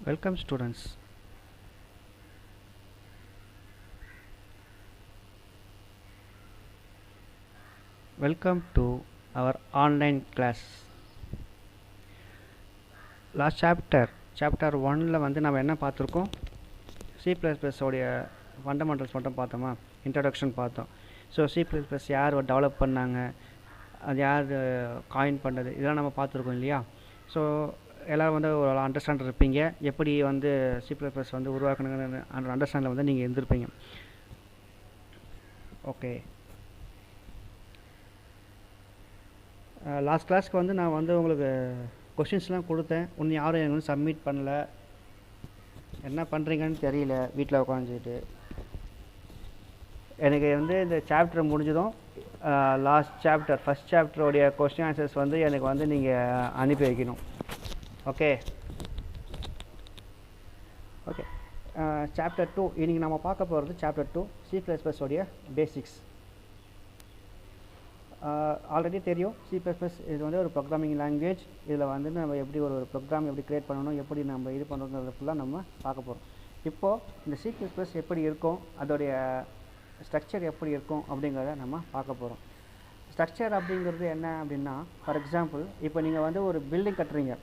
Welcome students. Welcome to our online class. Last chapter 1ல வந்து நம்ம என்ன பார்த்துருக்கோம்? C++ உடைய ஃபண்டமெண்டல்ஸ் மட்டும் பார்த்தோமா, இன்ட்ரடக்ஷன் பார்த்தோம். ஸோ C++ யார் டெவலப் பண்ணாங்க, அது யார் காயின் பண்ணது, இதெல்லாம் நம்ம பார்த்துருக்கோம் இல்லையா? ஸோ எல்லோரும் வந்து ஒரு அண்டர்ஸ்டாண்ட் இருப்பீங்க, எப்படி வந்து C++ வந்து உருவாக்கணுங்கிற அந்த அண்டர்ஸ்டாண்டில் வந்து நீங்கள் இருந்திருப்பீங்க. ஓகே, லாஸ்ட் கிளாஸ்க்கு வந்து நான் வந்து உங்களுக்கு கொஷின்ஸ்லாம் கொடுத்தேன். இன்னும் யாரும் எனக்கு வந்து சப்மிட் பண்ணல. என்ன பண்ணுறீங்கன்னு தெரியல, வீட்டில் உட்காந்துட்டு. எனக்கு வந்து இந்த சாப்டர் முடிஞ்சதும் ஃபஸ்ட் சாப்டருடைய கொஸ்டின் ஆன்சர்ஸ் வந்து எனக்கு வந்து நீங்கள் அனுப்பி வைக்கணும். ஓகே ஓகே சாப்டர் 2 இன்றைக்கி நம்ம பார்க்க போகிறது சாப்டர் 2 C++ உடைய பேசிக்ஸ். ஆல்ரெடி தெரியும், C++ இது வந்து ஒரு ப்ரோக்ராமிங் லாங்குவேஜ். இதில் வந்து நம்ம எப்படி ஒரு ப்ரோக்ராம் எப்படி க்ரியேட் பண்ணணும், எப்படி நம்ம இது பண்ணுறோங்கிறது ஃபுல்லாக நம்ம பார்க்க போகிறோம். இப்போது இந்த C++ எப்படி இருக்கும், அதோடைய ஸ்ட்ரக்சர் எப்படி இருக்கும் அப்படிங்கிறத நம்ம பார்க்க போகிறோம். ஸ்ட்ரக்சர் அப்படிங்கிறது என்ன அப்படின்னா, ஃபார் எக்ஸாம்பிள் இப்போ நீங்கள் வந்து ஒரு பில்டிங் கட்டுறீங்க,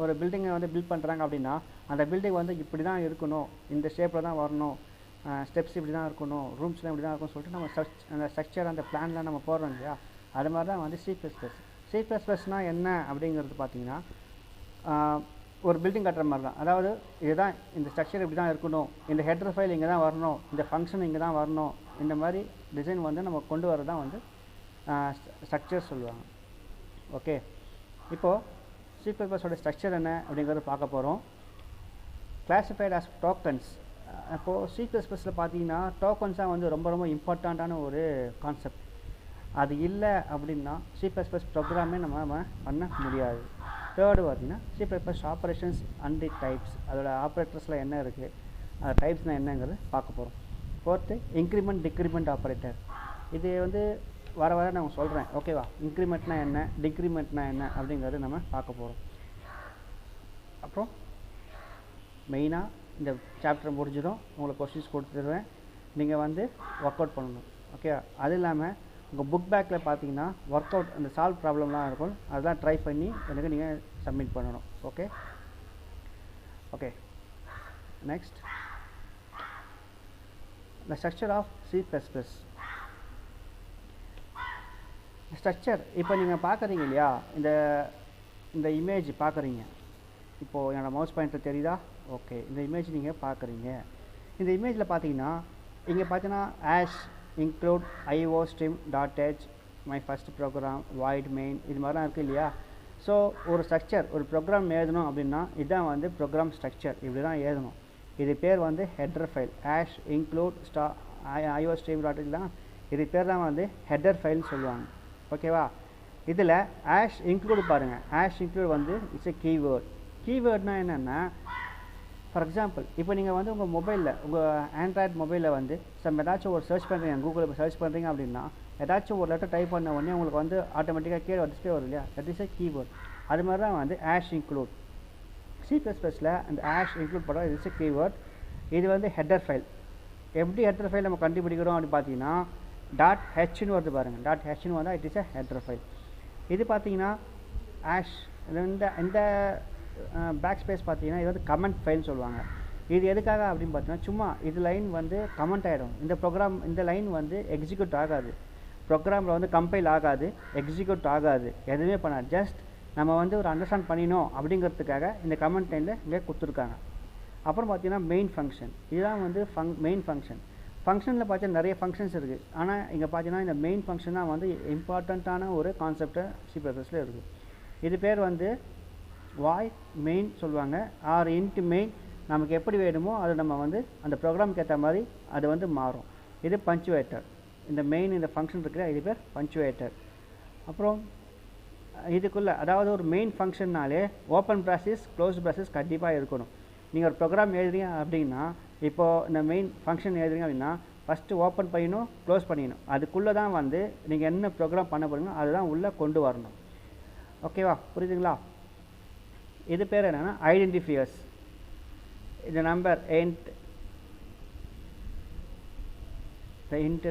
ஒரு பில்டிங்கை வந்து பில்ட் பண்ணுறாங்க அப்படின்னா, அந்த பில்டிங் வந்து இப்படி தான் இருக்கணும், இந்த ஷேப்பில் தான் வரணும், ஸ்டெப்ஸ் இப்படி தான் இருக்கணும், ரூம்ஸ்லாம் இப்படி தான் இருக்கும்னு சொல்லிட்டு நம்ம அந்த ஸ்ட்ரக்சர் அந்த பிளான்லாம் நம்ம போடுறோம் இல்லையா? அது மாதிரி தான் வந்து C++னால் என்ன அப்படிங்கிறது பார்த்தீங்கன்னா, ஒரு பில்டிங் கட்டுற மாதிரி தான். அதாவது இதுதான், இந்த ஸ்ட்ரக்சர் இப்படி தான் இருக்கணும், இந்த ஹெடர் ஃபைல் இங்கே தான் வரணும், இந்த ஃபங்க்ஷன் இங்கே தான் வரணும், இந்த மாதிரி டிசைன் வந்து நம்ம கொண்டு வர தான் வந்து ஸ்ட்ரக்சர் சொல்லுவாங்க. ஓகே, இப்போது C++ஓட ஸ்ட்ரக்சர் என்ன அப்படிங்கிறத பார்க்க போகிறோம். Classified as tokens. அப்போது C++ல் பார்த்தீங்கன்னா டோக்கன்ஸாக வந்து ரொம்ப ரொம்ப இம்பார்ட்டண்ட்டான ஒரு கான்செப்ட். அது இல்லை அப்படின்னா C++ ப்ரோக்ராமே நம்ம பண்ண முடியாது. தேர்டு பார்த்தீங்கன்னா C++ ஆப்ரேஷன்ஸ் அண்ட் டைப்ஸ், அதோட ஆப்ரேட்டர்ஸில் என்ன இருக்குது, அது டைப்ஸ்னால் என்னங்கிறது பார்க்க போகிறோம். Fourth increment decrement operator. இது வந்து வர நான் சொல்கிறேன், ஓகேவா? இன்க்ரிமெண்ட்னா என்ன, டிக்ரிமெண்ட்னா என்ன அப்படிங்கிறது நம்ம பார்க்க போகிறோம். அப்புறம் மெயினாக இந்த சாப்டர் முடிஞ்சதும் உங்களுக்கு கொஸ்டின்ஸ் கொடுத்துருவேன், நீங்கள் வந்து ஒர்க் அவுட் பண்ணணும். ஓகே, அது இல்லாமல் உங்கள் புக் பேக்கில் பார்த்தீங்கன்னா ஒர்க் அவுட் அந்த சால்வ் ப்ராப்ளம்லாம் இருக்கும், அதெல்லாம் ட்ரை பண்ணி எனக்கு நீங்கள் சப்மிட் பண்ணணும். Okay okay next, the structure of C++. Structure இப்போ நீங்கள் பார்க்குறீங்க இல்லையா, இந்த இமேஜ் பார்க்குறீங்க. இப்போது என்னோடய மவுஸ் பாயிண்டர் தெரியுதா? ஓகே, இந்த இமேஜ் நீங்கள் பார்க்குறீங்க. இந்த இமேஜில் பார்த்தீங்கன்னா இங்கே பார்த்தீங்கன்னா hash include iostream.h my first program void main இது மாதிரிலாம் இருக்குது இல்லையா? ஸோ ஒரு ஸ்ட்ரக்சர், ஒரு ப்ரோக்ராம் எழுதணும் அப்படின்னா இதுதான் வந்து ப்ரோக்ராம் ஸ்ட்ரக்சர், இப்படி தான் எழுதணும். இது பேர் வந்து header file. Ash include iostream.h தான், இது பேர் தான் வந்து ஹெடர் ஃபைல்னு சொல்லுவாங்க. ஓகேவா? இதில் ஆஷ் இன்க்ளூட் பாருங்கள், ஆஷ் இன்க்ளூட் வந்து இட்ஸ் எ கீவேர்ட். கீவேர்ட்னா என்னென்னா, ஃபார் எக்ஸாம்பிள் இப்போ நீங்கள் வந்து உங்கள் மொபைலில், உங்கள் ஆண்ட்ராய்ட் மொபைலில் வந்து ஏதாச்சும் ஒரு சர்ச் பண்ணுறீங்க, கூகுளில் சர்ச் பண்ணுறீங்க அப்படின்னா ஏதாச்சும் ஒரு லெட்டர் டைப் பண்ண உடனே உங்களுக்கு வந்து ஆட்டோமேட்டிக்காக கீழே டிஸ்பிளே வரும் இல்லையா? That is a keyword. அது மாதிரி தான் வந்து ஆஷ் இன்க்ளூட். C++ல் அந்த ஆஷ் இன்க்ளூட் பண்ணுறது இட்ஸ் எ கீவேர்ட். இது வந்து ஹெடர் ஃபைல். எப்படி ஹெடர் ஃபைல் நம்ம கண்டுபிடிக்கிறோம் அப்படின்னு பார்த்தீங்கன்னா .hன்னு வருது பாருங்கள். .hன்னு வந்தால் it is a header file. இது பார்த்தீங்கன்னா ஆஷ் இந்த பேக் ஸ்பேஸ் பார்த்தீங்கன்னா இது வந்து கமெண்ட் ஃபைல்னு சொல்லுவாங்க. இது எதுக்காக அப்படின்னு பார்த்தீங்கன்னா, சும்மா இது லைன் வந்து கமெண்ட் ஆகிடும். இந்த ப்ரோக்ராம் இந்த லைன் வந்து எக்ஸிக்யூட் ஆகாது, ப்ரோக்ராமில் வந்து கம்பைல் ஆகாது, எக்ஸிக்யூட் ஆகாது, எதுவுமே பண்ணாது. ஜஸ்ட் நம்ம வந்து ஒரு அண்டர்ஸ்டாண்ட் பண்ணினோம் அப்படிங்கிறதுக்காக இந்த கமெண்ட் லைனில் இங்கே கொடுத்துருக்காங்க. அப்புறம் பார்த்தீங்கன்னா மெயின் ஃபங்க்ஷன். இதுதான் வந்து மெயின் ஃபங்க்ஷன். ஃபங்க்ஷனில் பார்த்தீங்கன்னா நிறைய ஃபங்க்ஷன்ஸ் இருக்குது, ஆனால் இங்கே பார்த்தீங்கன்னா இந்த மெயின் ஃபங்க்ஷன் தான் வந்து இம்பார்ட்டண்ட்டான ஒரு கான்செப்டை C++ல் இருக்குது. இது பேர் வந்து வாய்ட் மெயின் சொல்லுவாங்க, ஆர் இன்ட் மெயின். நமக்கு எப்படி வேணுமோ அது நம்ம வந்து அந்த ப்ரோக்ராமுக்கு ஏற்ற மாதிரி அது வந்து மாறும். இது பஞ்சுவேட்டர். இந்த மெயின் இந்த ஃபங்க்ஷன் இருக்கிற இது பேர் பஞ்சுவேட்டர். அப்புறம் இதுக்குள்ளே, அதாவது ஒரு மெயின் ஃபங்க்ஷன்னாலே ஓப்பன் ப்ராசஸ் க்ளோஸ் ப்ராசஸ் கண்டிப்பாக இருக்கணும். நீங்கள் ஒரு ப்ரோக்ராம் எழுதுறீங்க அப்படின்னா, இப்போது இந்த மெயின் ஃபங்க்ஷன் எழுதுறீங்க அப்படின்னா ஃபஸ்ட்டு ஓப்பன் பண்ணிடணும், க்ளோஸ் பண்ணிடணும். அதுக்குள்ளே தான் வந்து நீங்கள் என்ன ப்ரோக்ராம் பண்ண போகிறீங்களோ அதுதான் உள்ளே கொண்டு வரணும். ஓகேவா? புரியுதுங்களா? இது பேர் என்னென்னா ஐடென்டிஃபையர்ஸ். இந்த நம்பர் int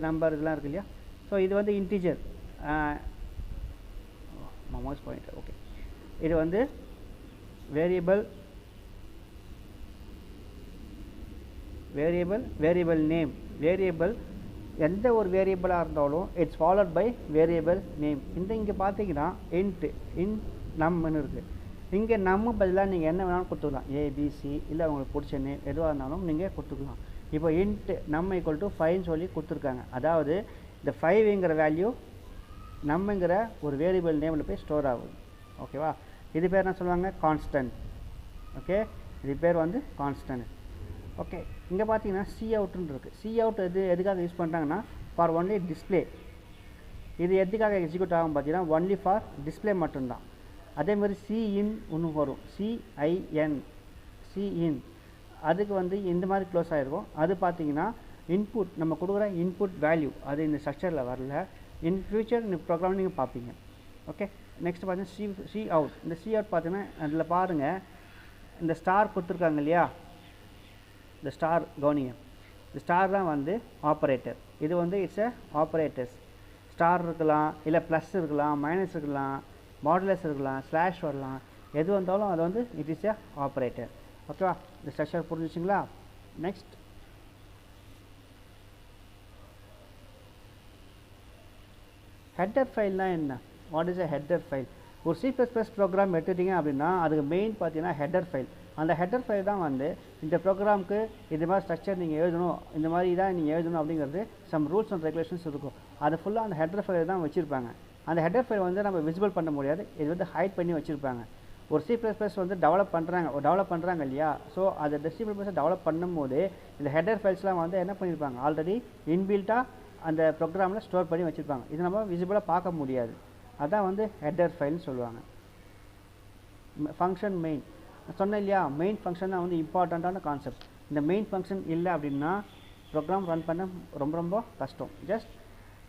நம்பர் இதெல்லாம் இருக்கு இல்லையா. ஸோ இது வந்து இன்டிஜர் மவுஸ் பாயிண்டர். ஓகே, இது வந்து வேரியபிள் நேம். வேரியபிள் எந்த ஒரு வேரியபிளாக இருந்தாலும் it's followed by variable name. இங்கே பார்த்தீங்கன்னா இன் நம்னு இருக்குது. இங்கே நம்ம பதிலாக நீங்கள் என்ன வேணாலும் கொடுத்துக்கலாம், ஏபிசி இல்லை உங்களுக்கு பிடிச்ச நேம் எதுவாக இருந்தாலும் நீங்கள் கொடுத்துக்கலாம். இப்போ இன்ட் நம்ம ஈக்குவல் டு 5 சொல்லி கொடுத்துருக்காங்க. அதாவது இந்த 5ங்கிற வேல்யூ நம்மங்கிற ஒரு வேரியபிள் நேமில் போய் ஸ்டோர் ஆகுது. ஓகேவா, இது பேர் என்ன சொல்லுவாங்க, கான்ஸ்டன்ட். ஓகே, இது பேர் வந்து கான்ஸ்டன்ட். ஓகே, இங்கே பார்த்தீங்கன்னா சி அவுட்னு இருக்குது. சி அவுட் எதுக்காக யூஸ் பண்ணுறாங்கன்னா ஃபார் ஒன்லி டிஸ்பிளே. இது எதுக்காக எக்ஸிக்யூட் ஆகும் பார்த்தீங்கன்னா ஒன்லி ஃபார் டிஸ்பிளே மட்டும்தான். அதேமாதிரி சிஇன் ஒன்று வரும், சிஇன் அதுக்கு வந்து இந்த மாதிரி க்ளோஸ் ஆகிருக்கும். அது பார்த்தீங்கன்னா இன்புட் நம்ம கொடுக்குற இன்புட் வேல்யூ அது இந்த ஸ்ட்ரக்சரில் வரல. இன் ஃபியூச்சர் இந்த ப்ரோக்ராம் நீங்கள் பார்ப்பீங்க. ஓகே, நெக்ஸ்ட் பார்த்தீங்கன்னா சி அவுட். இந்த சி அவுட் பார்த்தீங்கன்னா அதில் பாருங்கள், இந்த ஸ்டார் கொடுத்துருக்காங்க இல்லையா, இந்த ஸ்டார் கவனிங்க. இந்த ஸ்டார் தான் வந்து ஆப்ரேட்டர். இது வந்து இட்ஸ் எ ஆப்ரேட்டர்ஸ். ஸ்டார் இருக்கலாம், இல்லை ப்ளஸ் இருக்கலாம், மைனஸ் இருக்கலாம், மாடுலஸ் இருக்கலாம், ஸ்லாஷ் வரலாம், எது வந்தாலும் அது வந்து இட் இஸ் எ ஆப்ரேட்டர். ஓகேவா, இந்த ஸ்ட்ரக்சர் புரிஞ்சுச்சிங்களா. நெக்ஸ்ட் ஹெட்டர் ஃபைல்னால் என்ன, what is a header file? ஒரு C++ ப்ரோக்ராம் எடுத்துட்டிங்க அப்படின்னா அதுக்கு மெயின் பார்த்தீங்கன்னா ஹெட்டர் ஃபைல். அந்த ஹெட்டர் ஃபைல் தான் வந்து இந்த ப்ரோக்ராமுக்கு இது மாதிரி ஸ்ட்ரக்சர் நீங்கள் எழுதணும், இந்த மாதிரி தான் நீங்கள் எழுதணும் அப்படிங்கிறது சம் ரூல்ஸ் அண்ட் ரெகுலேஷன்ஸ் இருக்கும். அது ஃபுல்லாக அந்த ஹெட்டர் ஃபைல் தான் வச்சுருப்பாங்க. அந்த ஹெட்டர் ஃபைல் வந்து நம்ம விசிபிள் பண்ண முடியாது, இது வந்து ஹைட் பண்ணி வச்சுருப்பாங்க. ஒரு C++ வந்து டெவலப் பண்ணுறாங்க இல்லையா. ஸோ அதை C++ டெவலப் பண்ணும்போது இந்த ஹெட்டர் ஃபைல்ஸ்லாம் வந்து என்ன பண்ணியிருப்பாங்க, ஆல்ரெடி இன்பில்ட்டாக அந்த ப்ரோக்ராமில் ஸ்டோர் பண்ணி வச்சுருப்பாங்க. இது நம்ம விசிபிளாக பார்க்க முடியாது. அதான் வந்து ஹெட்டர் ஃபைல்னு சொல்லுவாங்க. ஃபங்க்ஷன் மெயின் சொன்னேன் இல்லையா, மெயின் ஃபங்க்ஷன் தான் வந்து இம்பார்ட்டண்ட்டான கான்செப்ட். இந்த மெயின் ஃபங்க்ஷன் இல்லை அப்படின்னா ப்ரோக்ராம் ரன் பண்ண ரொம்ப ரொம்ப கஷ்டம். ஜஸ்ட்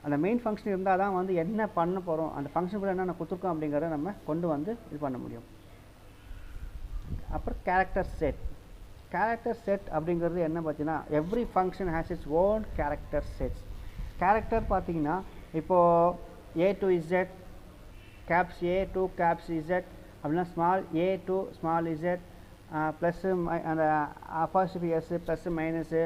அந்த மெயின் ஃபங்க்ஷன் இருந்தால் தான் வந்து என்ன பண்ண போகிறோம், அந்த ஃபங்க்ஷனுக்குள்ள என்ன கொடுத்துருக்கோம் அப்படிங்கிறத நம்ம கொண்டு வந்து இது பண்ண முடியும். அப்புறம் கேரக்டர் செட் அப்படிங்கிறது என்ன பார்த்தீங்கன்னா every function has its own character sets. Character பார்த்தீங்கன்னா இப்போது A to Z, caps A to caps Z அப்படின்னா small A to small Z plus அந்த அப்பாசிட்டிவ் S plus minus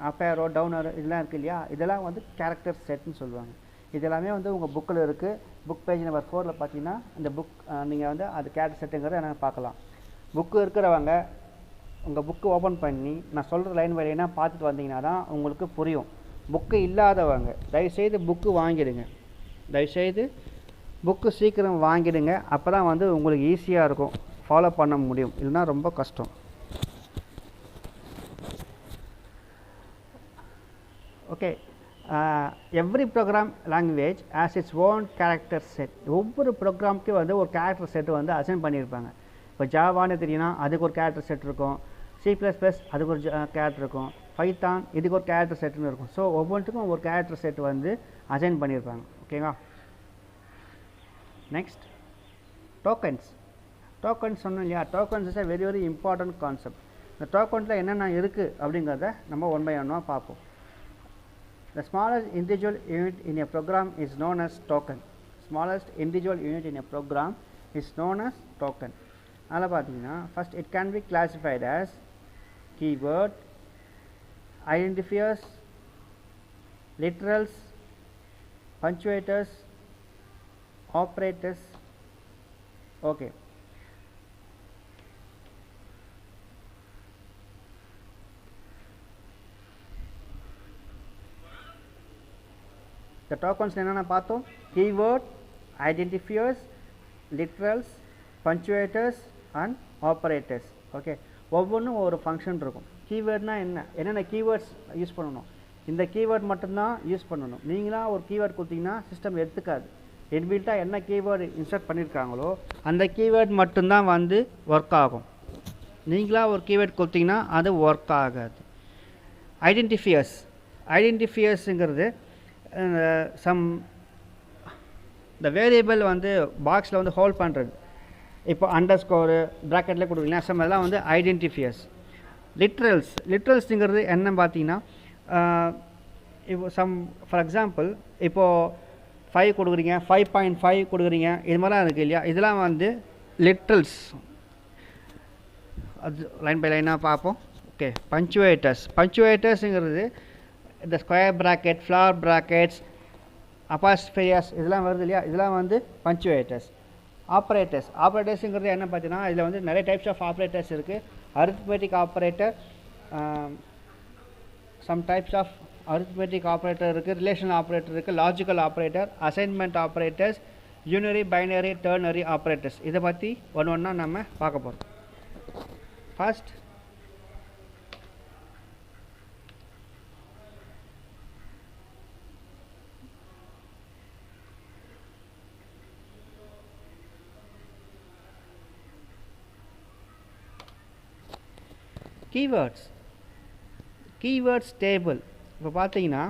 up arrow down arrow இதெல்லாம் இருக்குது இல்லையா, இதெல்லாம் வந்து கேரக்டர் செட்னு சொல்லுவாங்க. இதெல்லாமே வந்து உங்கள் புக்கில் இருக்குது. புக் பேஜ் நம்பர் 4 பார்த்தீங்கன்னா இந்த புக் நீங்கள் வந்து அது கேரக்டர் செட்டுங்கிறத என்ன பார்க்கலாம். புக்கு இருக்கிறவங்க உங்கள் புக்கு ஓப்பன் பண்ணி நான் சொல்கிற லைன் பை லைனாக பார்த்துட்டு வந்தீங்கன்னா தான் உங்களுக்கு புரியும். புக்கு இல்லாதவங்க தயவுசெய்து புக்கு வாங்கிடுங்க, தயவுசெய்து புக்கு சீக்கிரம் வாங்கிடுங்க. அப்போ தான் வந்து உங்களுக்கு ஈஸியாக இருக்கும், ஃபாலோ பண்ண முடியும். இல்லைனா ரொம்ப கஷ்டம். Okay, every program language has its own character set. ஒவ்வொரு ப்ரோக்ராமுக்கும் வந்து ஒரு கேரக்டர் செட்டு வந்து அசைன் பண்ணியிருப்பாங்க. இப்போ ஜாவான்னு தெரியும்னா அதுக்கு ஒரு கேரக்டர் செட் இருக்கும், C++ அதுக்கு ஒரு கேரக்டர் இருக்கும், பைத்தான் இதுக்கு ஒரு கேரக்டர் செட்டுன்னு இருக்கும். ஸோ ஒவ்வொன்றுக்கும் ஒரு கேரக்டர் செட் வந்து அசைன் பண்ணியிருப்பாங்க. ஓகேவா. நெக்ஸ்ட் டோக்கன்ஸ் சொன்னோம் இல்லையா. Tokens is a very very important concept. இந்த டோக்கன்ஸில் என்னென்ன இருக்குது அப்படிங்கிறத நம்ம ஒன் பை ஒன்னாக பார்ப்போம். The smallest individual unit in a program is known as token. Smallest individual unit in a program is known as token. அதில் பார்த்தீங்கன்னா first it can be classified as keyword, identifiers, literals, punctuators, operators. Okay. The tokens என்னென்ன பார்த்தோம், keyword, identifiers, literals, punctuators and operators. Okay, ஒவ்வொன்றும் ஒரு function இருக்கும். கீவேர்ட்னா என்னென்ன keywords use பண்ணணும், இந்த கீவேர்ட் மட்டும்தான் யூஸ் பண்ணணும். நீங்களாக ஒரு கீவேர்ட் கொடுத்தீங்கன்னா சிஸ்டம் எடுத்துக்காது. இன்பில்ட்டாக என்ன கீவேர்டு இன்சர்ட் பண்ணியிருக்காங்களோ அந்த கீவேர்ட் மட்டும்தான் வந்து ஒர்க் ஆகும். நீங்களாக ஒரு கீவேர்ட் கொடுத்தீங்கன்னா அது ஒர்க் ஆகாது. ஐடென்டிஃபியர்ஸுங்கிறது இந்த வேரியபிள் வந்து பாக்ஸில் வந்து ஹோல்ட் பண்ணுறது. இப்போ அண்டர் ஸ்கோரு ப்ராக்கெட்டில் கொடுக்குறீங்களா, சம் அதெல்லாம் வந்து ஐடென்டிஃபியர்ஸ். லிட்ரல்ஸுங்கிறது என்ன பார்த்தீங்கன்னா இப்போ ஃபார் எக்ஸாம்பிள் இப்போது 5 கொடுக்குறீங்க, 5.5 கொடுக்குறீங்க, இது மாதிரிலாம் இருக்குது இல்லையா, இதெல்லாம் வந்து லிட்ரல்ஸ். அது லைன் பை லைனாக பார்ப்போம். ஓகே, பஞ்சுவேட்டர்ஸுங்கிறது இந்த ஸ்கொயர் ப்ராக்கெட், ஃப்ளவர் ப்ராக்கெட்ஸ், அப்பாஸ்ட்ரிஃபைஸ் இதெல்லாம் வருது இல்லையா, இதெல்லாம் வந்து பஞ்சுவேட்டர்ஸ். ஆப்ரேட்டர்ஸுங்கிறது என்ன பார்த்தீங்கன்னா, இதில் வந்து நிறைய டைப்ஸ் ஆஃப் ஆப்ரேட்டர்ஸ் இருக்குது. Arithmetic operator, some types of arithmetic operator இருக்குது, ரிலேஷனல் ஆப்ரேட்டர் இருக்குது, logical operator, assignment operators, unary, binary, ternary operators. இதை பற்றி ஒன்றா நம்ம பார்க்க போகிறோம். First keywords table. இப்போ பார்த்தீங்கன்னா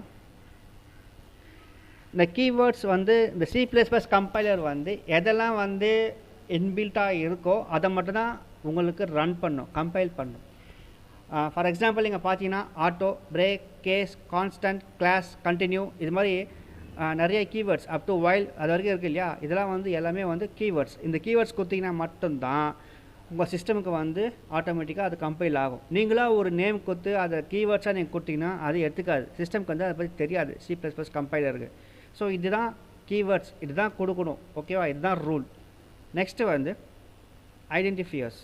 இந்த கீவேர்ட்ஸ் வந்து இந்த C++ கம்பைலர் வந்து எதெல்லாம் வந்து இன்பில்ட்டாக இருக்கோ அதை மட்டும்தான் உங்களுக்கு ரன் பண்ணும், கம்பைல் பண்ணும். ஃபார் எக்ஸாம்பிள் இங்கே பார்த்தீங்கன்னா auto, break, case, constant, class, continue, இது மாதிரி நிறைய கீவேர்ட்ஸ் அப் டு வைல் அது வரைக்கும் இருக்குது இல்லையா, இதெல்லாம் வந்து எல்லாமே வந்து கீவேர்ட்ஸ். இந்த கீவேர்ட்ஸ் கொடுத்தீங்கன்னா மட்டும்தான் உங்கள் சிஸ்டமுக்கு வந்து ஆட்டோமேட்டிக்காக அது கம்பைல் ஆகும். நீங்களாக ஒரு நேம் கொடுத்து அதை கீவேர்ட்ஸாக நீங்கள் கொடுத்தீங்கன்னா அது எடுத்துக்காது, சிஸ்டம்க்கு வந்து அதை பற்றி தெரியாது C++ கம்பைலருக்கு. ஸோ இதுதான் கீவேர்ட்ஸ், இதுதான் கொடுக்கணும். ஓகேவா, இதுதான் ரூல். நெக்ஸ்ட்டு வந்து ஐடென்டிஃபையர்ஸ்.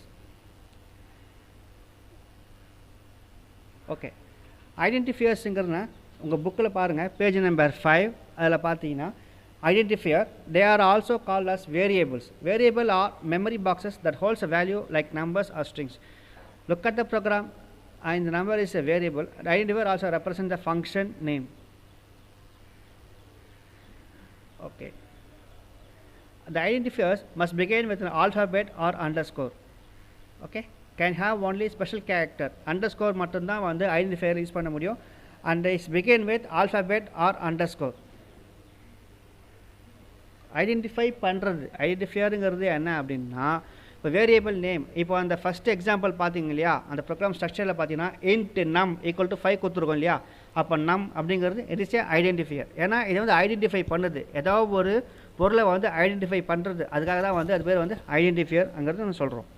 ஓகே, ஐடென்டிஃபையர்ஸுங்கிறதுனா உங்கள் புக்கில் பாருங்கள், பேஜ் நம்பர் 5, அதில் பார்த்தீங்கன்னா identifier, they are also called as variables. Variable are memory boxes that holds a value like numbers or strings. Look at the program and the number is a variable. The identifier also represents the function name. Okay, the identifiers must begin with an alphabet or underscore. Okay, can have only special character. Underscore மட்டும் தான் வந்து identifier use பண்ண முடியும், and is begin with alphabet or underscore. Identify பண்ணுறது, ஐடென்டிஃபையருங்கிறது என்ன அப்படின்னா, இப்போ variable name, இப்போ அந்த ஃபஸ்ட் எக்ஸாம்பிள் பார்த்தீங்க இல்லையா, அந்த ப்ரோக்ராம் ஸ்ட்ரக்சரில் பார்த்தீங்கன்னா int num = 5 கொடுத்துருக்கோம் இல்லையா, அப்போ num அப்படிங்கிறது இட் இஸ் ஏ ஐடென்டிஃபையர். ஏன்னா இது வந்து ஐடென்டிஃபை பண்ணுது, ஏதாவது ஒரு பொருளை வந்து ஐடென்டிஃபை பண்ணுறது, அதுக்காக தான் வந்து அது பேர் வந்து ஐடென்டிஃபையருங்கிறது நம்ம சொல்கிறோம்.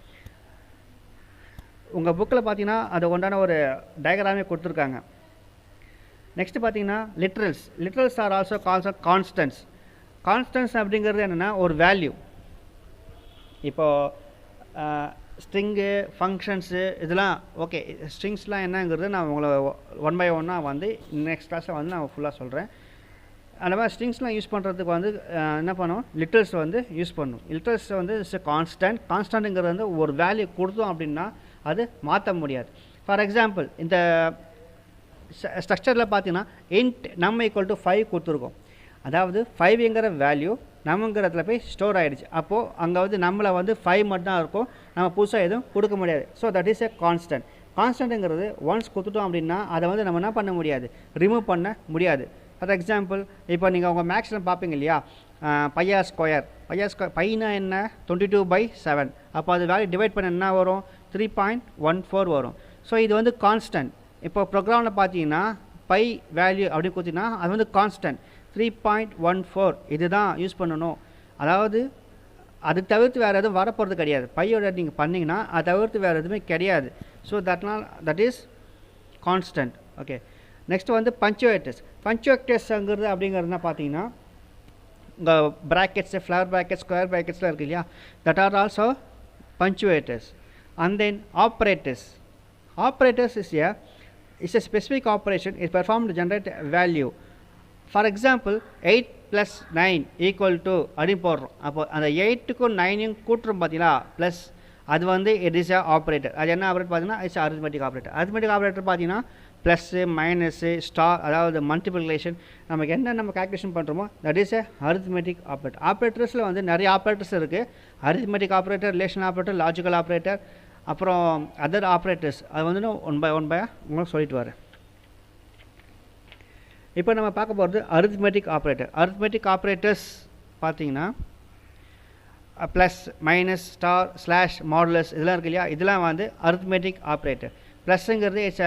உங்கள் புக்கில் பார்த்தீங்கன்னா அது ஒன்றான ஒரு டயக்ராமே கொடுத்துருக்காங்க. நெக்ஸ்ட்டு பார்த்தீங்கன்னா literals are also constants. Constants அப்படிங்கிறது என்னென்னா ஒரு வேல்யூ. இப்போது ஸ்ட்ரிங்கு, ஃபங்க்ஷன்ஸு இதெல்லாம் ஓகே, ஸ்ட்ரிங்ஸ்லாம் என்னங்கிறது நான் உங்களை 1 by 1 வந்து நெக்ஸ்ட் கிளாஸில் வந்து நான் ஃபுல்லாக சொல்கிறேன். அந்த மாதிரி ஸ்ட்ரிங்ஸ்லாம் யூஸ் பண்ணுறதுக்கு வந்து என்ன பண்ணுவோம், லிட்ரல்ஸ் வந்து யூஸ் பண்ணும். லிட்ரல்ஸ் வந்து இட்ஸ் கான்ஸ்டன்ட்டுங்கிறது வந்து ஒரு வேல்யூ கொடுத்தோம் அப்படின்னா அது மாற்ற முடியாது. ஃபார் எக்ஸாம்பிள் இந்த ஸ்ட்ரக்சரில் பார்த்தீங்கன்னா int num = 5 கொடுத்துருக்கோம். அதாவது 5ங்கிற வேல்யூ நம்மங்கிறதுல போய் ஸ்டோர் ஆகிடுச்சு. அப்போது அங்கே வந்து நம்மளை வந்து 5 மட்டும் தான் இருக்கும், நம்ம புதுசாக எதுவும் கொடுக்க முடியாது. So that is a constant. கான்ஸ்டன்ட்டுங்கிறது ஒன்ஸ் கொடுத்துட்டோம் அப்படின்னா அதை வந்து நம்ம என்ன பண்ண முடியாது, ரிமூவ் பண்ண முடியாது. ஃபார் எக்ஸாம்பிள் இப்போ நீங்கள் உங்கள் மேக்ஸில் பார்ப்பீங்க இல்லையா, பையா ஸ்கொயர் பைனா என்ன 22/7, அப்போ அது வேல்யூ டிவைட் பண்ண என்ன வரும், 3.14 வரும். ஸோ இது வந்து கான்ஸ்டன்ட். இப்போ ப்ரோக்ராமில் பார்த்தீங்கன்னா பை வேல்யூ அப்படி கொடுத்தீங்கன்னா அது வந்து கான்ஸ்டன்ட் 3.14 இதுதான் யூஸ் பண்ணணும். அதாவது அது தவிர்த்து வேறு எதுவும் வரப்போகிறது கிடையாது. பையோட நீங்கள் பண்ணிங்கன்னா அதை தவிர்த்து வேறு எதுவுமே கிடையாது. So that is constant. Okay, next வந்து பஞ்சுவேட்டர்ஸ்ங்கிறது அப்படிங்கிறதுனா பார்த்தீங்கன்னா இங்கே ப்ராக்கெட்ஸு, ஃப்ளவர் ப்ராக்கெட்ஸ், ஸ்கொயர் ப்ராக்கெட்ஸ்லாம் இருக்குது இல்லையா, that are also punctuators. And then operators is a specific operation is performed to generate value. For example 8 + 9 = அப்படின்னு போடுறோம். அப்போ அந்த 8க்கும் 9யும் கூட்டுறோம் பார்த்தீங்களா, ப்ளஸ் அது வந்து இட் இஸ் அ ஆப்ரேட்டர். அது என்ன ஆப்ரேட்டர் பார்த்தீங்கன்னா it's arithmetic operator. Arithmetic operator பார்த்தீங்கன்னா ப்ளஸ்ஸு, மைனஸு, ஸ்டார், அதாவது மல்டிப்ளிகேஷன், நமக்கு என்ன நம்ம கால்குலேஷன் பண்ணுறோமோ that is a arithmetic operator. ஆப்ரேட்டர்ஸில் வந்து நிறைய ஆப்ரேட்டர்ஸ் இருக்குது. Arithmetic operator, relational operator, logical operator, அப்புறம் அதர் ஆப்ரேட்டர்ஸ். அது வந்து நான் ஒன் பை உங்களுக்கு சொல்லிட்டு வரேன். இப்போ நம்ம பார்க்க போகிறது அரித்மெட்டிக் ஆப்ரேட்டர். அரித்மெட்டிக் ஆப்ரேட்டர்ஸ் பார்த்தீங்கன்னா plus, minus, star, slash, modulus இதெல்லாம் இருக்கு இல்லையா, இதெல்லாம் வந்து அரித்மெட்டிக் ஆப்ரேட்டர். ப்ளஸ்ஸுங்கிறது it's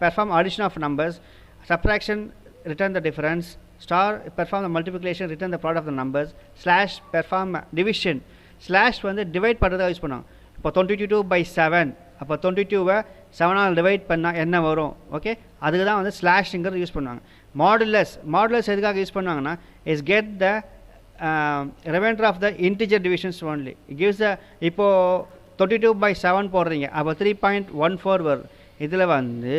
perform addition of numbers, subtraction return the difference, star perform the multiplication return the product of the numbers, slash perform division. Slash வந்து divide பண்ணுறதா use பண்ணுவாங்க. இப்போ 22/7 அப்போ 22வை 7ஆல் டிவைட் பண்ணால் என்ன வரும்? ஓகே, அதுக்கு தான் வந்து ஸ்லாஷுங்கிறது யூஸ் பண்ணுவாங்க. மாடுலஸ் எதுக்காக யூஸ் பண்ணுவாங்கன்னா is get the remainder of the integer divisions only. Gives the இப்போது 22/7 போடுறீங்க, அப்போ 3.14 வரும். இதில் வந்து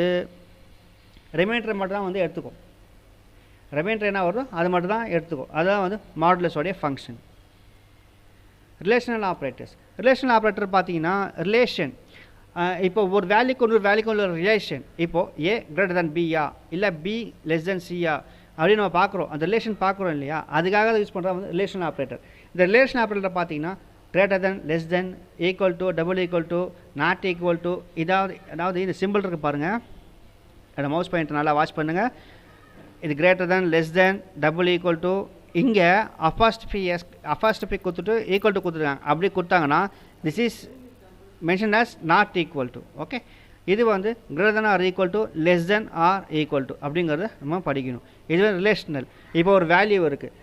ரிமைண்டரை மட்டும் தான் வந்து எடுத்துக்கும். ரிமைண்டர் என்ன வரும் அது மட்டும் தான் எடுத்துக்கும். அதுதான் வந்து மாடுலஸோடைய ஃபங்க்ஷன். ரிலேஷனல் ஆப்ரேட்டர் பார்த்தீங்கன்னா ரிலேஷன், இப்போ ஒரு வேல்யூக்கு ஒரு வேல்யூக்கு உள்ள ரிலேஷன். இப்போது ஏ கிரேட்டர் தென் பியா இல்லை பி லெஸ் தென் சியா அப்படின்னு நம்ம பார்க்குறோம், அந்த ரிலேஷன் பார்க்குறோம் இல்லையா, அதுக்காக யூஸ் பண்ணுற வந்து ரிலேஷனல் ஆப்ரேட்டர். இந்த ரிலேஷன் ஆப்ரேட்டர் பார்த்தீங்கன்னா greater than, less then, equal to, double equal to, not equal to, அதாவது இந்த சிம்பிள் இருக்குது பாருங்கள், அந்த மவுஸ் பாயிண்ட் நல்லா வாட்ச் பண்ணுங்கள். இது greater than, less than, double equal to, இங்கே அப்பாஸ்ட்ரஃபி கொடுத்துட்டு ஈக்குவல் டு கொடுத்துருக்காங்க. அப்படி கொடுத்தாங்கன்னா this is mention as not equal to. Okay, இது வந்து greater than or equal to, less than or equal to அப்படிங்கிறத நம்ம படிக்கணும். இதுவே ரிலேஷனல். இப்போ ஒரு வேல்யூ இருக்குது,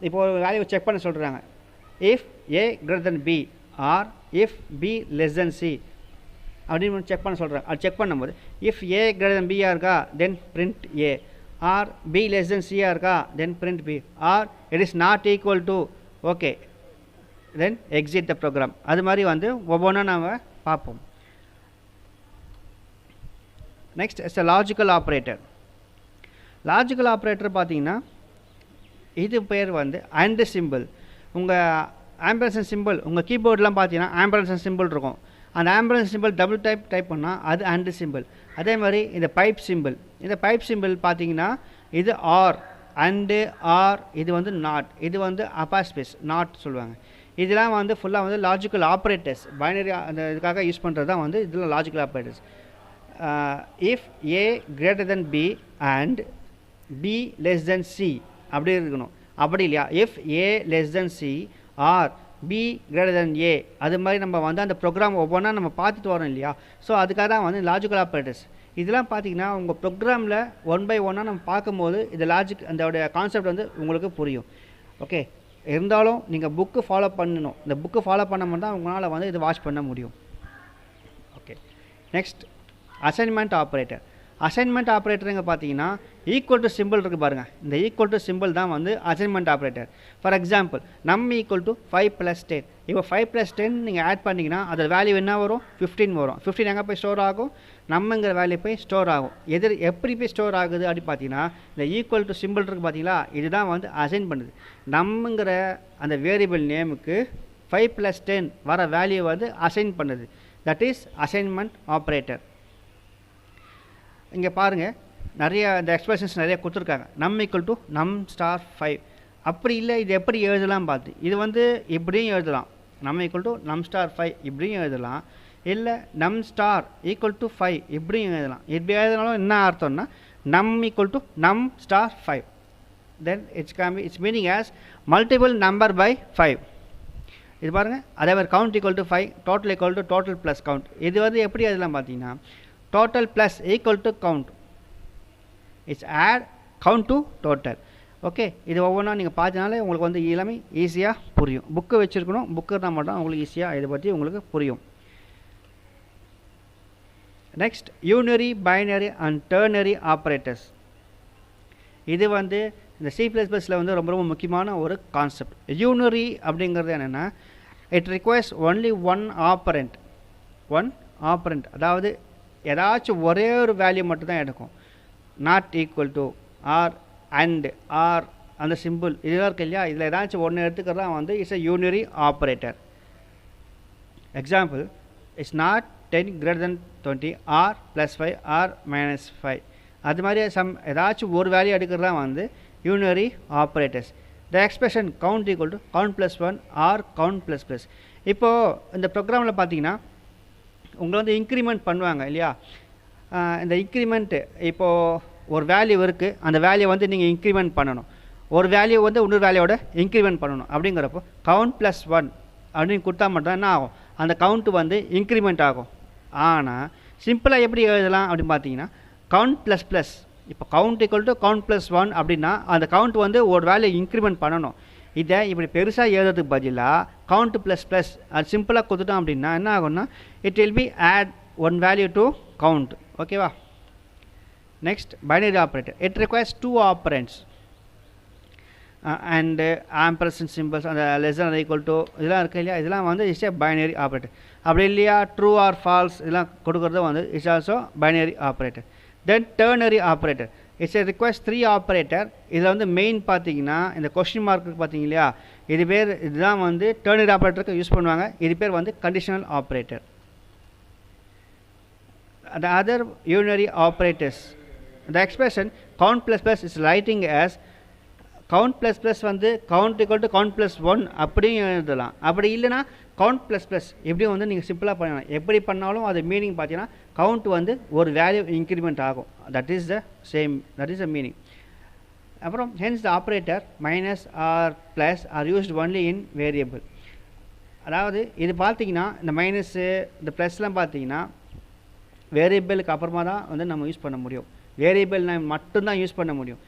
இப்போ ஒரு வேல்யூ செக் பண்ண சொல்கிறாங்க. If A greater than B or if B less than C அப்படின்னு செக் பண்ண சொல்கிறாங்க. அது செக் பண்ணும்போது இஃப் ஏ கிரேட்டர் தென் பியாக இருக்கா then print A, or B less than சியாக இருக்கா then print B, or it is not equal to, okay then exit the program. அது மாதிரி வந்து ஒவ்வொன்றா நாம் பார்ப்போம். Next is a logical operator. Logical operator பார்த்தீங்கன்னா இது பேர் வந்து அண்ட் சிம்பிள். உங்கள் ஆம்பரசன் சிம்பிள் உங்கள் கீபோர்டெலாம் பார்த்தீங்கன்னா ஆம்பரசன் சிம்பிள் இருக்கும். அந்த ஆம்பரசன் சிம்பிள் டபுள் டைப் பண்ணால் அது அண்ட் சிம்பிள். அதே மாதிரி இந்த பைப் சிம்பிள் பார்த்தீங்கன்னா இது ஆர், அண்டு ஆர், இது வந்து நாட், இது வந்து அப்பாஸ்பேஸ் நாட் சொல்லுவாங்க. இதெல்லாம் வந்து ஃபுல்லாக வந்து லாஜிக்கல் ஆப்ரேட்டர்ஸ், பைனரி அந்த இதுக்காக யூஸ் பண்ணுறது தான் வந்து இதில் logical operators. If A greater than B and B less than C அப்படி இருக்கணும். அப்படி இல்லையா if A less than C or B greater than A, அது மாதிரி நம்ம வந்து அந்த ப்ரோக்ராம் ஒவ்வொன்றா நம்ம பார்த்துட்டு வரோம் இல்லையா. ஸோ அதுக்காக தான் வந்து லாஜிக்கல் ஆப்ரேட்டர்ஸ். இதெல்லாம் பார்த்தீங்கன்னா உங்கள் ப்ரோக்ராமில் ஒன் பை ஒன்னாக நம்ம பார்க்கும்போது இந்த லாஜிக் அதோடைய கான்செப்ட் வந்து உங்களுக்கு புரியும். ஓகே, இருந்தாலும் நீங்கள் புக்கு ஃபாலோ பண்ணணும். இந்த புக்கு ஃபாலோ பண்ண தான் உங்களால் வந்து இதை வாட்ச் பண்ண முடியும். Okay, next assignment operator. Assignment ஆப்ரேட்டருங்க பார்த்தீங்கன்னா ஈக்குவல் டு சிம்பிள் இருக்குது பாருங்கள், இந்த ஈக்குவல் டு சிம்பிள் தான் வந்து அசைன்மெண்ட் ஆப்ரேட்டர். ஃபார் எக்ஸாம்பிள் நம் ஈக்குவல் டு 5+10. இப்போ 5+10 நீங்கள் ஆட் பண்ணிங்கன்னா அதோட வேல்யூ என்ன வரும்? 15 வரும். 15 எங்கே போய் ஸ்டோர் ஆகும்? நம்மங்கிற வேல்யூ போய் ஸ்டோர் ஆகும். எப்படி போய் ஸ்டோர் ஆகுது அப்படி பார்த்தீங்கன்னா இந்த ஈக்குவல் டு சிம்பிள் இருக்குது பார்த்தீங்களா, இதுதான் வந்து அசைன் பண்ணுது. நம்மங்கிற அந்த வேரியபிள் நேமுக்கு 5+10 வர வேல்யூ வந்து அசைன் பண்ணுது. That is assignment operator. இங்கே பாருங்கள், நிறைய இந்த எக்ஸ்பிரஷன்ஸ் நிறைய கொடுத்துருக்காங்க. நம் ஈக்குவல் டு நம் ஸ்டார் 5 அப்படி இல்லை, இது எப்படி எழுதலாம் பார்த்து, இது வந்து இப்படியும் எழுதலாம். நம் ஈக்குவல் டு நம் ஸ்டார் 5 இப்படியும் எழுதலாம், இல்லை நம் ஸ்டார் ஈக்குவல் டு 5 இப்படியும் எழுதலாம். இப்படி எழுதினாலும் என்ன அர்த்தம்னா num equal to num star 5, then it's meaning as multiple number by 5. இது பாருங்கள், அதே மாதிரி count equal to 5, total equal to total plus count. இது வந்து எப்படி எழுதலாம் பார்த்தீங்கன்னா total plus equal to count, it's add count to total. Okay, இது ஒவ்வொன்றா நீங்கள் பார்த்தனாலே உங்களுக்கு வந்து எல்லாமே ஈஸியாக புரியும். புக்கு வச்சுருக்கணும், புக்கு இருந்தால் மட்டும் உங்களுக்கு ஈஸியாக இதை பற்றி உங்களுக்கு புரியும். Next யூனரி, binary and ternary operators. இது வந்து இந்த C++ல் வந்து ரொம்ப ரொம்ப முக்கியமான ஒரு கான்செப்ட். யூனரி அப்படிங்கிறது என்னென்னா it requires only one operand, அதாவது ஏதாச்சும் ஒரே ஒரு வேல்யூ மட்டும் தான் எடுக்கும். Not equal to, or, and, or, அந்த சிம்பிள் இதெல்லாம் இருக்கு இல்லையா, இதில் ஏதாச்சும் ஒன்று எடுத்துக்கிறது தான் வந்து it's a unary operator. Example, it's not 10 greater than 20, or +5 or -5. அது மாதிரி ஏதாச்சும் ஒரு வேல்யூ எடுக்கிறது தான் வந்து unary operators. The expression count equal to count +1 or count ++. இப்போது இந்த ப்ரோக்ராமில் பார்த்தீங்கன்னா உங்களை வந்து இன்க்ரிமெண்ட் பண்ணுவாங்க இல்லையா. இந்த இன்க்ரிமெண்ட்டு இப்போது ஒரு வேல்யூ இருக்குது, அந்த வேல்யூ வந்து நீங்கள் இன்க்ரிமெண்ட் பண்ணணும். ஒரு வேல்யூ வந்து இன்னொரு வேல்யூவோட இன்க்ரிமெண்ட் பண்ணணும். அப்படிங்கிறப்போ கவுண்ட் +1 அப்படின்னு கொடுத்தா மட்டும் என்ன ஆகும், அந்த கவுண்ட்டு வந்து இன்க்ரிமெண்ட் ஆகும். ஆனால் சிம்பிளாக எப்படி எழுதலாம் அப்படின்னு பார்த்தீங்கன்னா கவுண்ட் ப்ளஸ் ப்ளஸ், இப்போ count equal to count plus 1 அப்படின்னா அந்த கவுண்ட் வந்து ஒரு வேல்யூ இன்க்ரிமெண்ட் பண்ணணும். இதை இப்படி பெருசாக எழுதுறதுக்கு பதிலாக கவுண்ட் ப்ளஸ் ப்ளஸ் அது சிம்பிளாக கொடுத்துட்டோம் அப்படின்னா என்ன ஆகும்னா it will be add one value to count. ஓகேவா? Next binary operator. It requires 2 operands and ampersand symbols அந்த லெஸ் ஆர் ஈக்குவல் டு இதெல்லாம் இருக்குது இல்லையா, இதெல்லாம் வந்து இட்ஸ் ஏ பைனரி ஆப்ரேட்டர். அப்படி இல்லையா ட்ரூ ஆர் ஃபால்ஸ் இதெல்லாம் கொடுக்குறது வந்து it's also binary operator. Then ternary operator. It's A request 3 operator. இதில் வந்து மெயின் பார்த்தீங்கன்னா இந்த கொஸ்டின் மார்க்கு பார்த்தீங்க இல்லையா, இதுதான் வந்து டெர்னரி ஆப்ரேட்டருக்கு யூஸ் பண்ணுவாங்க. இது பேர் வந்து conditional operator. The other unary operators, the expression count plus plus is writing as count plus plus வந்து count equal to count plus 1 அப்படியும் எழுதலாம். அப்படி இல்லைனா count plus plus எப்படியும் வந்து நீங்கள் சிம்பிளாக பண்ணலாம். எப்படி பண்ணாலும் அது மீனிங் பார்த்தீங்கன்னா கவுண்ட் வந்து ஒரு வேல்யூ இன்க்ரிமெண்ட் ஆகும். That is the meaning. அப்புறம் hence the operator minus or plus are used only in variable. அதாவது இது பார்த்தீங்கன்னா இந்த மைனஸு இந்த ப்ளஸ்லாம் பார்த்தீங்கன்னா வேரியபிளுக்கு அப்புறமா தான் வந்து நம்ம யூஸ் பண்ண முடியும். வேரியபிள் மட்டும்தான் யூஸ் பண்ண முடியும்.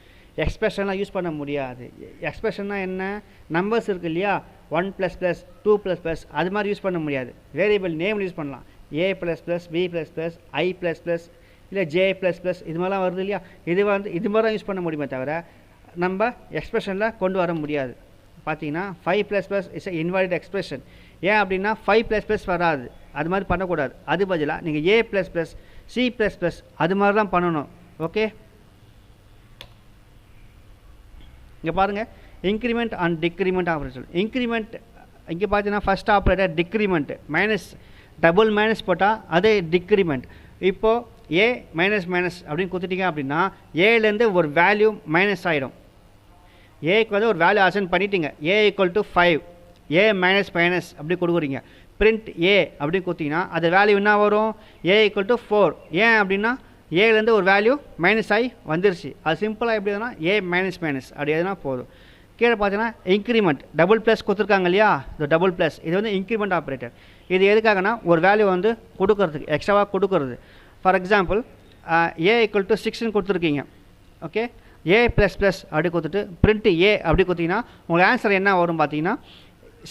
எக்ஸ்பிரஷன்லாம் யூஸ் பண்ண முடியாது. எக்ஸ்பிரஷன்னா என்ன, நம்பர்ஸ் இருக்குது இல்லையா, 1 ++ 2 ++ அது மாதிரி யூஸ் பண்ண முடியாது. வேரியபிள் நேம் யூஸ் பண்ணலாம். a ++ b ++ i ++ இல்லை j ++ இது மாதிரிலாம் வருது இல்லையா, இது மாதிரி தான் யூஸ் பண்ண முடியுமே தவிர நம்ம எக்ஸ்பிரஷனில் கொண்டு வர முடியாது. பார்த்தீங்கன்னா 5 ++ இஸ் இன்வாலிட் எக்ஸ்பிரஷன். ஏன் அப்படின்னா 5 ++ வராது, அது மாதிரி பண்ணக்கூடாது. அது பதிலாக நீங்கள் a ++ c ++ அது மாதிரி தான் பண்ணணும். ஓகே, இங்கே பாருங்கள் increment and decrement operation. Increment இங்கே பார்த்தீங்கன்னா first operator decrement minus double minus போட்டால் அதே டிக்ரிமெண்ட். இப்போது ஏ மைனஸ் மைனஸ் அப்படின்னு கொடுத்துட்டீங்க அப்படின்னா ஏலேருந்து ஒரு வேல்யூ மைனஸ் ஆகிடும். ஏக்கு வந்து ஒரு வேல்யூ அசைன் பண்ணிட்டீங்க, a = 5, a மைனஸ் மைனஸ் அப்படி கொடுக்குறீங்க. பிரிண்ட் a அப்படின்னு கொடுத்தீங்கன்னா அது வேல்யூ என்ன வரும், a = 4. ஏன் அப்படின்னா ஏலேருந்து ஒரு வேல்யூ மைனஸ் ஆகி வந்துருச்சு. அது சிம்பிளாக எப்படி எதுனா a மைனஸ் மைனஸ் அப்படி எதுனா போதும். கீழே பார்த்தீங்கன்னா இன்க்ரிமெண்ட் டபுள் ப்ளஸ் கொடுத்துருக்காங்க இல்லையா, இந்த டபுள் ப்ளஸ் இது வந்து இன்க்ரிமெண்ட் ஆப்ரேட்டர். இது எதுக்காகனா ஒரு வேல்யூ வந்து கொடுக்கறதுக்கு, எக்ஸ்ட்ராவாக கொடுக்கறது. ஃபார் எக்ஸாம்பிள் a = 6ன்னு கொடுத்துருக்கீங்க. ஓகே, a ++ அப்படி கொடுத்துட்டு பிரிண்ட் a அப்படி கொடுத்தீங்கன்னா உங்களுக்கு ஆன்சர் என்ன வரும் பார்த்தீங்கன்னா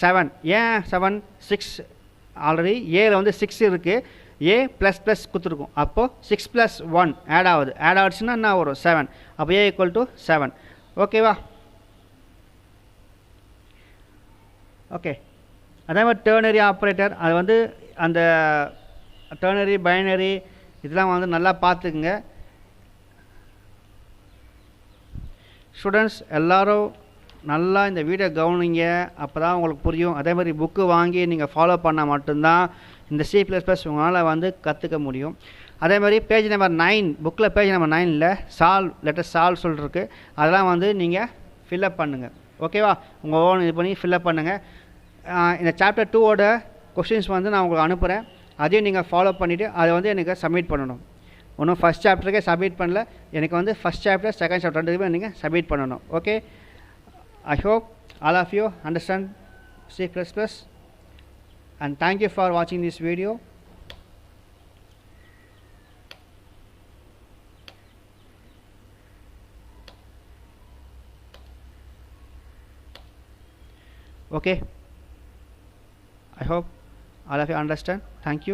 7. ஏன் 7? 6 ஆல்ரெடி ஏல வந்து 6 இருக்குது, a ++ கொடுத்துருக்கும். அப்போது 6 + 1 ஆட் ஆகுதுச்சுன்னா என்ன வரும் 7. அப்போ a = 7. ஓகேவா? ஓகே, அதே மாதிரி டெர்னரி ஆப்ரேட்டர், அது வந்து அந்த டெர்னரி பைனரி இதெல்லாம் வந்து நல்லா பார்த்துக்குங்க. ஸ்டூடெண்ட்ஸ் எல்லோரும் நல்லா இந்த வீடியோ கவனிங்க, அப்போ தான் உங்களுக்கு புரியும். அதே மாதிரி புக்கு வாங்கி நீங்கள் ஃபாலோ பண்ணால் மட்டும்தான் இந்த C++ உங்களால் வந்து கற்றுக்க முடியும். அதே மாதிரி பேஜ் நம்பர் 9 புக்கில் பேஜ் நம்பர் 9ல் லெட்டர் சால்வ் சொல்லிருக்கு, அதெல்லாம் வந்து நீங்கள் ஃபில்அப் பண்ணுங்கள். ஓகேவா? உங்கள் ஓன் இது பண்ணி ஃபில்அப் பண்ணுங்கள். இந்த சாப்டர் 2ஓட கொஷின்ஸ் வந்து நான் உங்களுக்கு அனுப்புகிறேன், அதையும் நீங்கள் ஃபாலோ பண்ணிவிட்டு அதை வந்து எனக்கு சப்மிட் பண்ணணும். ஒன்றும் ஃபஸ்ட் சாப்டருக்கே சப்மிட் பண்ணல, எனக்கு வந்து ஃபஸ்ட் சாப்டர் செகண்ட் சாப்டர் ரெண்டுக்குமே நீங்கள் சப்மிட் பண்ணணும். Okay, I hope all of you understand C++ and thank you for watching this video. Okay, I hope all of you understand. Thank you.